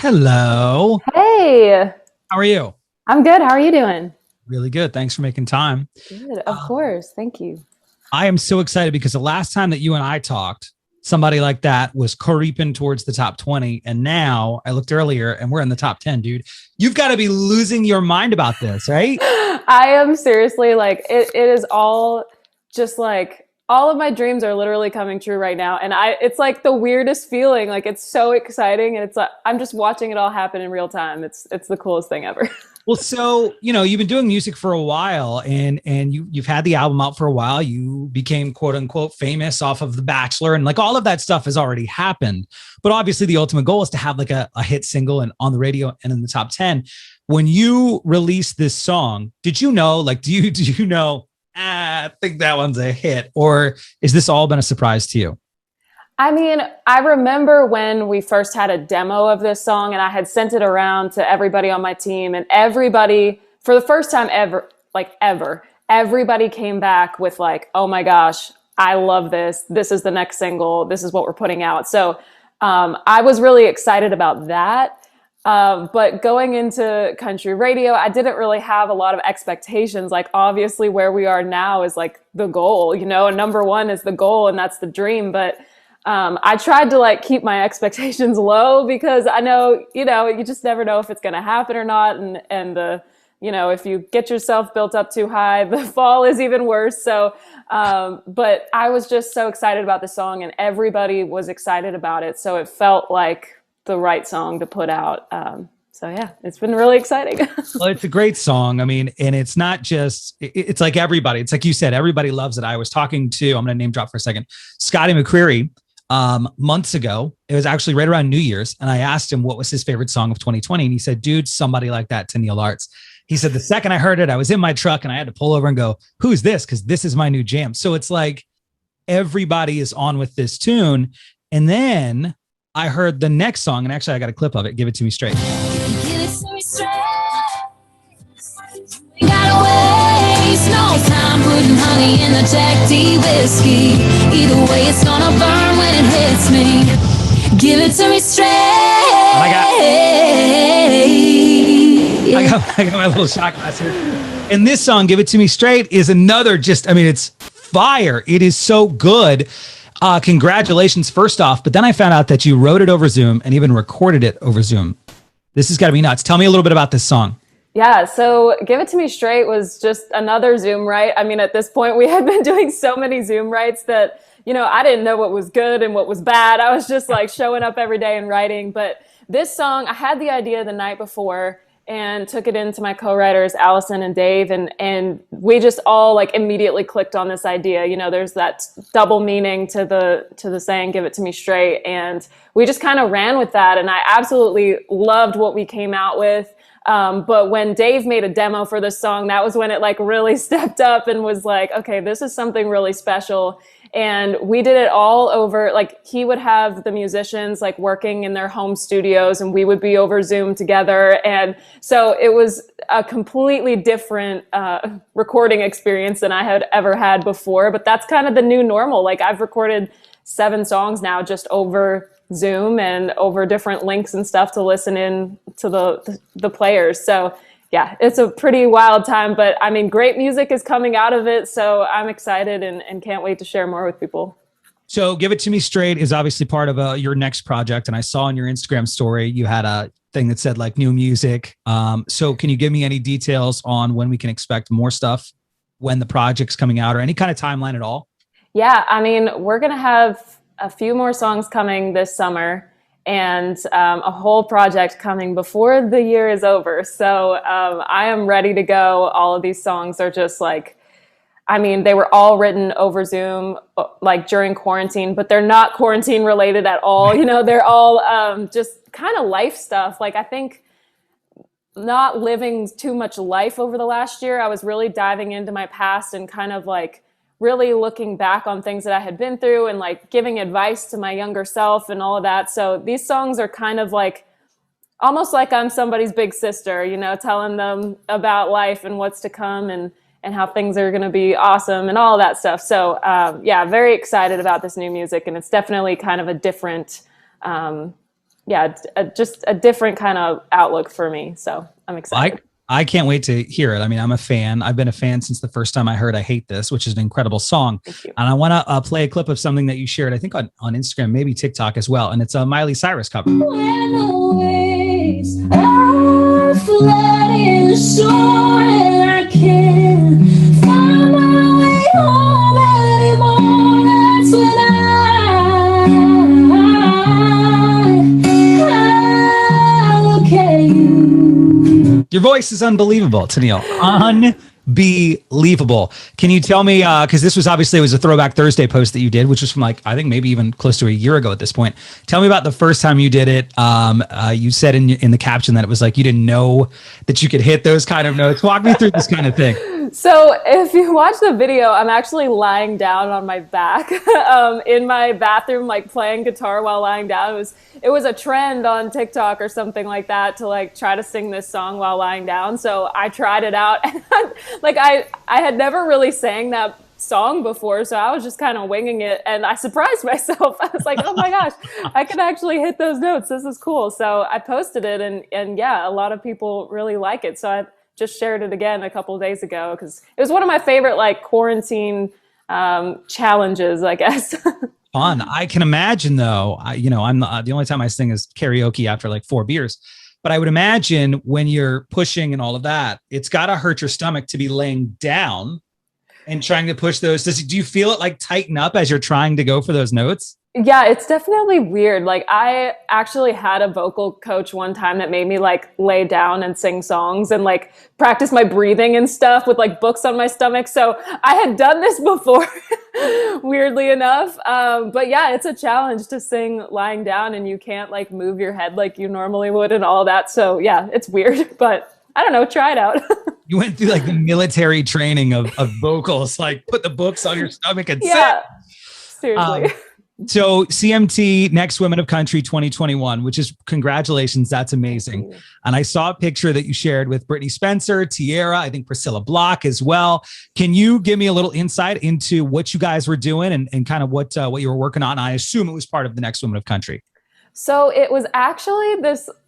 Hello. Hey, How are you? I'm good. How are you doing? Really good. Thanks for making time. Good, of Uh, course. Thank you. I am so excited because the last time that you and I talked, somebody like that was creeping towards the top 20. And now I looked earlier and we're in the top 10, dude. You've got to be losing your mind about this, right? I am seriously like it is all just like all of my dreams are literally coming true right now. And it's like the weirdest feeling. Like it's so exciting and it's like I'm just watching it all happen in real time. It's the coolest thing ever. Well, so you've been doing music for a while, and you've had the album out for a while. You became quote unquote famous off of The Bachelor, and like all of that stuff has already happened. But obviously, the ultimate goal is to have like a hit single and on the radio and in the top 10. When you released this song, did you know? Like, do you know? I think that one's a hit, or is this all been a surprise to you? I mean, I remember when we first had a demo of this song and I had sent it around to everybody on my team, and everybody, for the first time ever, like ever, everybody came back with like, oh my gosh, I love this. This is the next single. This is what we're putting out. So I was really excited about that. But going into country radio, I didn't really have a lot of expectations. Like obviously where we are now is like the goal, and number one is the goal and that's the dream. But I tried to like keep my expectations low because I know, you just never know if it's going to happen or not. And if you get yourself built up too high, the fall is even worse. So, but I was just so excited about the song and everybody was excited about it. So it felt like the right song to put out. So yeah, it's been really exciting. Well, it's a great song. I mean, and it's not just, it's like everybody. It's like you said, everybody loves it. I was talking to, I'm going to name drop for a second, Scotty McCreery, months ago. It was actually right around New Year's. And I asked him what was his favorite song of 2020. And he said, dude, Somebody Like That, Tenille Arts. He said, the second I heard it, I was in my truck and I had to pull over and go, who's this? Because this is my new jam. So it's like everybody is on with this tune. And then I heard the next song, and actually I got a clip of it. Give It To Me Straight. Give it to me straight. We gotta waste no time putting honey in the Jack D whiskey. Either way, it's gonna burn when it hits me. Give it to me straight. I got my little shot glass here. And this song, Give It To Me Straight, is another it's fire. It is so good. Congratulations, first off. But then I found out that you wrote it over Zoom and even recorded it over Zoom. This has got to be nuts. Tell me a little bit about this song. Yeah, so Give It To Me Straight was just another Zoom write. I mean, at this point, we had been doing so many Zoom writes that, I didn't know what was good and what was bad. I was just like showing up every day and writing. But this song, I had the idea the night before and took it into my co-writers, Allison and Dave, and we just all like immediately clicked on this idea. There's that double meaning to the saying, give it to me straight. And we just kind of ran with that. And I absolutely loved what we came out with. But when Dave made a demo for this song, that was when it like really stepped up and was like, okay, this is something really special. And we did it all over, like he would have the musicians like working in their home studios and we would be over Zoom together. And so it was a completely different recording experience than I had ever had before. But that's kind of the new normal. Like I've recorded 7 songs now just over Zoom and over different links and stuff to listen in to the players. So yeah, it's a pretty wild time, but I mean, great music is coming out of it. So I'm excited and can't wait to share more with people. So Give It To Me Straight is obviously part of your next project. And I saw on your Instagram story, you had a thing that said like new music. So can you give me any details on when we can expect more stuff, when the project's coming out, or any kind of timeline at all? Yeah, I mean, we're going to have a few more songs coming this summer and a whole project coming before the year is over. So I am ready to go. All of these songs are just like, I mean, they were all written over Zoom, like during quarantine, but they're not quarantine related at all. They're all just kind of life stuff. Like I think not living too much life over the last year, I was really diving into my past and kind of like really looking back on things that I had been through and like giving advice to my younger self and all of that. So these songs are kind of like, almost like I'm somebody's big sister, telling them about life and what's to come and how things are going to be awesome and all of that stuff. So yeah, very excited about this new music. And it's definitely kind of a different yeah, just a different kind of outlook for me. So I'm excited. I can't wait to hear it. I mean, I'm a fan. I've been a fan since the first time I heard I Hate This, which is an incredible song. Thank you. And I want to play a clip of something that you shared, I think on Instagram, maybe TikTok as well. And it's a Miley Cyrus cover. When the waves are flooding shore and I can't find my way home anymore, that's when I look at you. Your voice is unbelievable, Tenille. Unbelievable. Can you tell me, because this was obviously, it was a Throwback Thursday post that you did, which was from like, I think maybe even close to a year ago at this point. Tell me about the first time you did it. You said in the caption that it was like you didn't know that you could hit those kind of notes. Walk me through this kind of thing. So if you watch the video, I'm actually lying down on my back in my bathroom, like playing guitar while lying down. It was a trend on TikTok or something like that to like try to sing this song while lying down. So I tried it out, and like I had never really sang that song before, so I was just kind of winging it, and I surprised myself. I was like, oh my gosh, I can actually hit those notes. This is cool. So I posted it, and yeah, a lot of people really like it. So I just shared it again a couple of days ago because it was one of my favorite like quarantine challenges, I guess. Fun. I can imagine though, I'm the only time I sing is karaoke after like 4 beers. But I would imagine when you're pushing and all of that, it's got to hurt your stomach to be laying down and trying to push those. Do you feel it like tighten up as you're trying to go for those notes? Yeah, it's definitely weird. Like I actually had a vocal coach one time that made me like lay down and sing songs and like practice my breathing and stuff with like books on my stomach. So I had done this before, weirdly enough. But yeah, it's a challenge to sing lying down and you can't like move your head like you normally would and all that. So yeah, it's weird, but I don't know, try it out. You went through like the military training of vocals, like put the books on your stomach and yeah, seriously. So CMT Next Women of Country 2021, which is congratulations. That's amazing. And I saw a picture that you shared with Brittany Spencer, Tiara, I think Priscilla Block as well. Can you give me a little insight into what you guys were doing and kind of what you were working on? I assume it was part of the Next Women of Country. So it was actually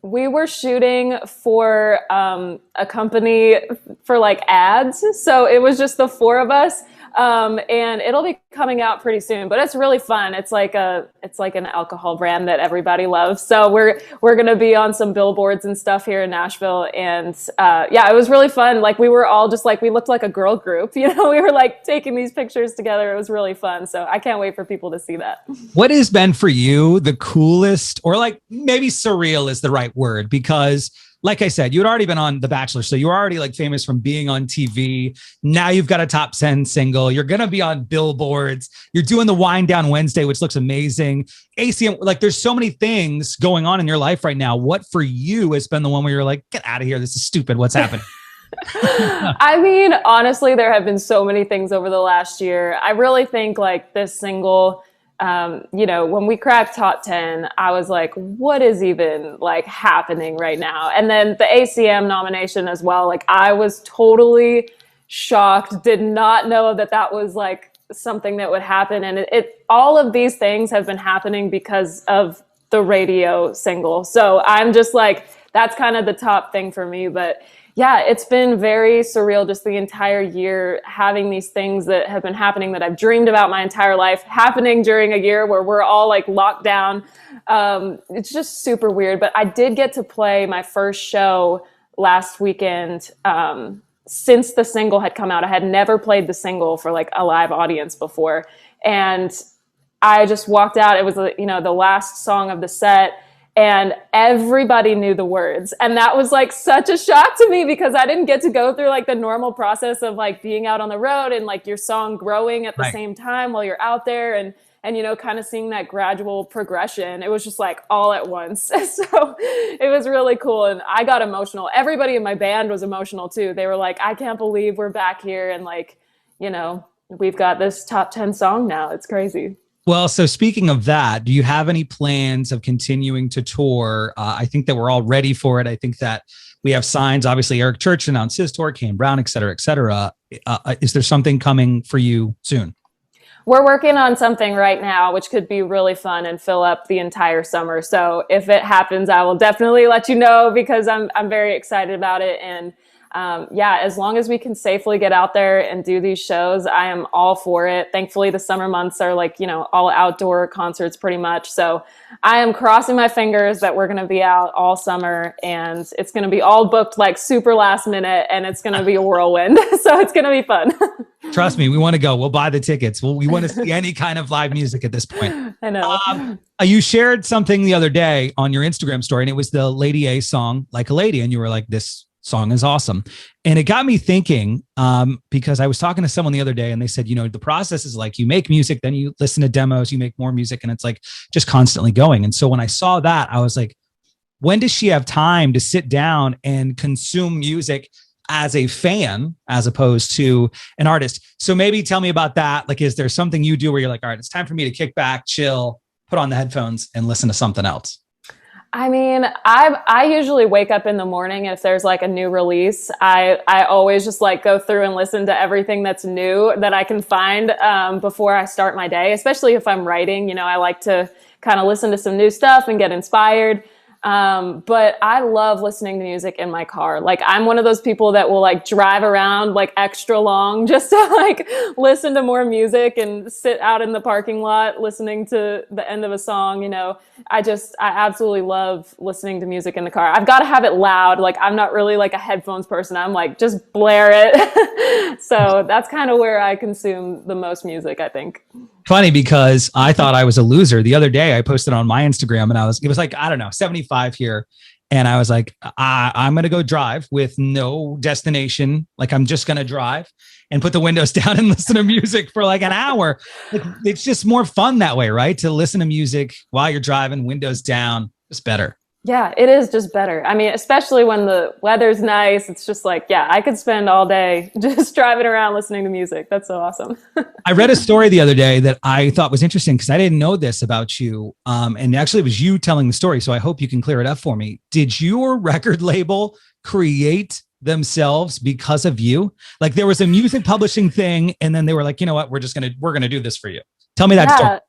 we were shooting for a company for like ads. So it was just the 4 of us. And it'll be coming out pretty soon, but it's really fun. It's like an alcohol brand that everybody loves. So we're going to be on some billboards and stuff here in Nashville. And, yeah, it was really fun. Like we were all just like, we looked like a girl group, we were like taking these pictures together. It was really fun. So I can't wait for people to see that. What has been for you the coolest, or like maybe surreal is the right word, because like I said, you had already been on The Bachelor, so you're already like famous from being on TV. Now you've got a top 10 single. You're going to be on billboards. You're doing the Wind Down Wednesday, which looks amazing. ACM, like there's so many things going on in your life right now. What for you has been the one where you're like, get out of here. This is stupid. What's happening? I mean, honestly, there have been so many things over the last year. I really think like this single, when we cracked top 10, I was like, what is even like happening right now? And then the ACM nomination as well. Like I was totally shocked, did not know that was like something that would happen. And all of these things have been happening because of the radio single. So I'm just like, that's kind of the top thing for me. But yeah, it's been very surreal just the entire year, having these things that have been happening that I've dreamed about my entire life, happening during a year where we're all like locked down. It's just super weird. But I did get to play my first show last weekend since the single had come out. I had never played the single for like a live audience before. And I just walked out. It was, the last song of the set. And everybody knew the words. And that was like such a shock to me because I didn't get to go through like the normal process of like being out on the road and like your song growing at the same time while you're out there and kind of seeing that gradual progression. It was just like all at once. So it was really cool. And I got emotional. Everybody in my band was emotional too. They were like, I can't believe we're back here. And like, we've got this top 10 song now. It's crazy. Well, so speaking of that, do you have any plans of continuing to tour? I think that we're all ready for it. I think that we have signs. Obviously, Eric Church announced his tour, Cam Brown, et cetera, et cetera. Is there something coming for you soon? We're working on something right now, which could be really fun and fill up the entire summer. So if it happens, I will definitely let you know, because I'm very excited about it. And yeah, as long as we can safely get out there and do these shows, I am all for it. Thankfully, the summer months are like, all outdoor concerts pretty much. So I am crossing my fingers that we're going to be out all summer, and it's going to be all booked like super last minute, and it's going to be a whirlwind. So it's going to be fun. Trust me, we want to go. We'll buy the tickets. We want to see any kind of live music at this point. I know. You shared something the other day on your Instagram story, and it was the Lady A song, Like a Lady. And you were like, this song is awesome. And it got me thinking, because I was talking to someone the other day, and they said, the process is like, you make music, then you listen to demos, you make more music, and it's like just constantly going. And so when I saw that, I was like, when does she have time to sit down and consume music as a fan, as opposed to an artist? So maybe tell me about that. Like, is there something you do where you're like, all right, it's time for me to kick back, chill, put on the headphones and listen to something else? I mean, I usually wake up in the morning, and if there's like a new release, I always just like go through and listen to everything that's new that I can find before I start my day, especially if I'm writing. I like to kind of listen to some new stuff and get inspired. But I love listening to music in my car. Like, I'm one of those people that will like drive around like extra long just to like listen to more music and sit out in the parking lot listening to the end of a song. I absolutely love listening to music in the car. I've got to have it loud. Like, I'm not really like a headphones person. I'm like, just blare it. So that's kind of where I consume the most music, I think. Funny, because I thought I was a loser. The other day I posted on my Instagram, and it was like, I don't know, 75 here. And I was like, I'm going to go drive with no destination. Like, I'm just going to drive and put the windows down and listen to music for like an hour. Like, it's just more fun that way, right? To listen to music while you're driving, windows down, it's better. Yeah, it is just better. I mean, especially when the weather's nice, it's just like, yeah, I could spend all day just driving around listening to music. That's so awesome. I read a story the other day that I thought was interesting, because I didn't know this about you. And actually it was you telling the story. So I hope you can clear it up for me. Did your record label create themselves because of you? Like, there was a music publishing thing, and then they were like, you know what, we're going to do this for you. Tell me that story.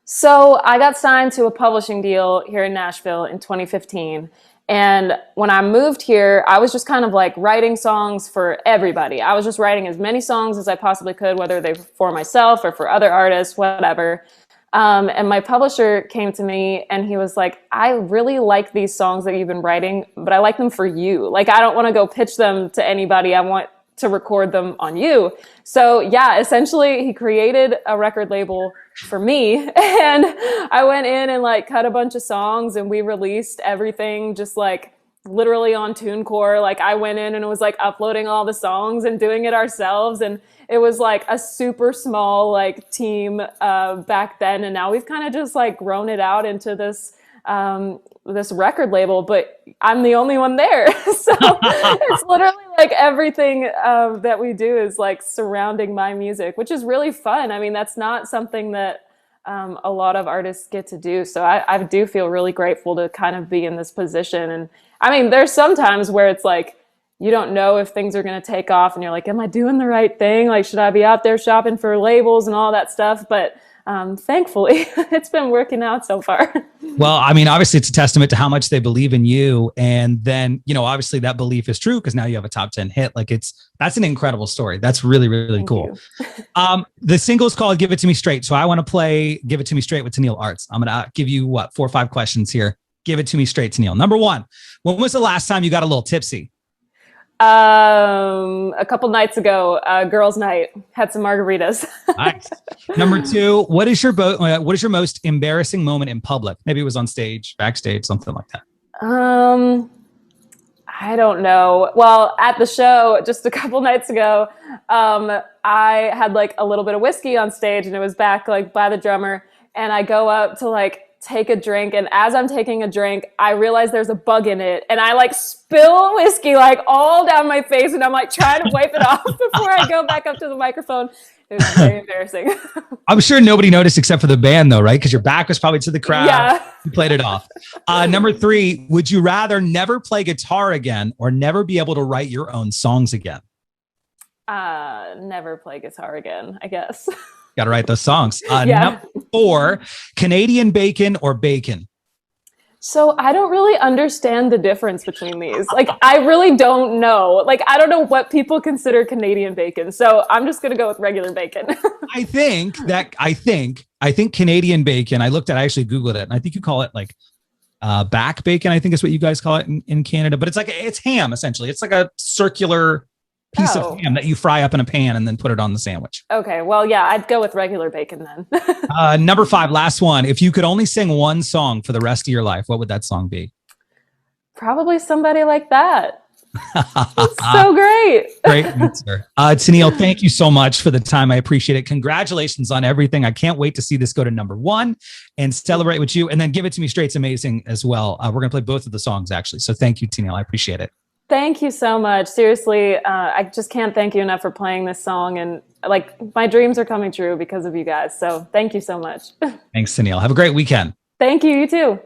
So I got signed to a publishing deal here in Nashville in 2015. And when I moved here, I was just kind of like writing songs for everybody. I was just writing as many songs as I possibly could, whether they were for myself or for other artists, whatever. And my publisher came to me, and he was like, I really like these songs that you've been writing, but I like them for you. Like, I don't want to go pitch them to anybody. I want to record them on you. So yeah, essentially he created a record label for me, and I went in and like cut a bunch of songs, and we released everything just like literally on TuneCore. Like, I went in and was like uploading all the songs and doing it ourselves. And it was like a super small like team back then. And now we've kind of just like grown it out into this record label, but I'm the only one there. So it's literally like everything that we do is like surrounding my music, which is really fun. I mean, that's not something that a lot of artists get to do. So I do feel really grateful to kind of be in this position. And I mean, there's some times where it's like, you don't know if things are going to take off, and you're like, am I doing the right thing? Like, should I be out there shopping for labels and all that stuff? But thankfully, it's been working out so far. Well, I mean, obviously it's a testament to how much they believe in you. And then, obviously that belief is true, because now you have a top 10 hit. Like, that's an incredible story. That's really, really Thank cool. The single's called Give It To Me Straight. So I want to play Give It To Me Straight with Tenille Arts. I'm going to give you 4 or 5 questions here. Give it to me straight, Tenille. Number 1, when was the last time you got a little tipsy? A couple nights ago, girls' night, had some margaritas. Nice. Number 2, what is your most embarrassing moment in public? Maybe it was on stage, backstage, something like that. I don't know. Well, at the show just a couple nights ago, I had like a little bit of whiskey on stage, and it was back like by the drummer, and I go up to like take a drink, and as I'm taking a drink, I realize there's a bug in it, and I like spill whiskey like all down my face, and I'm like trying to wipe it off before I go back up to the microphone. It was very embarrassing. I'm sure nobody noticed except for the band, though, right? Because your back was probably to the crowd. Yeah. You played it off. Number 3, would you rather never play guitar again or never be able to write your own songs again? Never play guitar again, I guess. Got to write those songs. Yeah. Number 4, Canadian bacon or bacon? So I don't really understand the difference between these. Like, I really don't know. Like, I don't know what people consider Canadian bacon. So I'm just going to go with regular bacon. I think Canadian bacon, I actually Googled it, and I think you call it like back bacon, I think is what you guys call it in Canada, but it's ham essentially. It's like a circular piece of ham that you fry up in a pan and then put it on the sandwich. Okay, well, yeah, I'd go with regular bacon then. Number 5, last one. If you could only sing one song for the rest of your life, what would that song be? Probably Somebody Like That. It's so great. Great answer. Tenille, thank you so much for the time. I appreciate it. Congratulations on everything. I can't wait to see this go to number 1 and celebrate with you, and then Give It To Me Straight's amazing as well. We're going to play both of the songs, actually. So thank you, Tenille. I appreciate it. Thank you so much. Seriously, I just can't thank you enough for playing this song. And like, my dreams are coming true because of you guys. So thank you so much. Thanks, Tenille. Have a great weekend. Thank you. You too.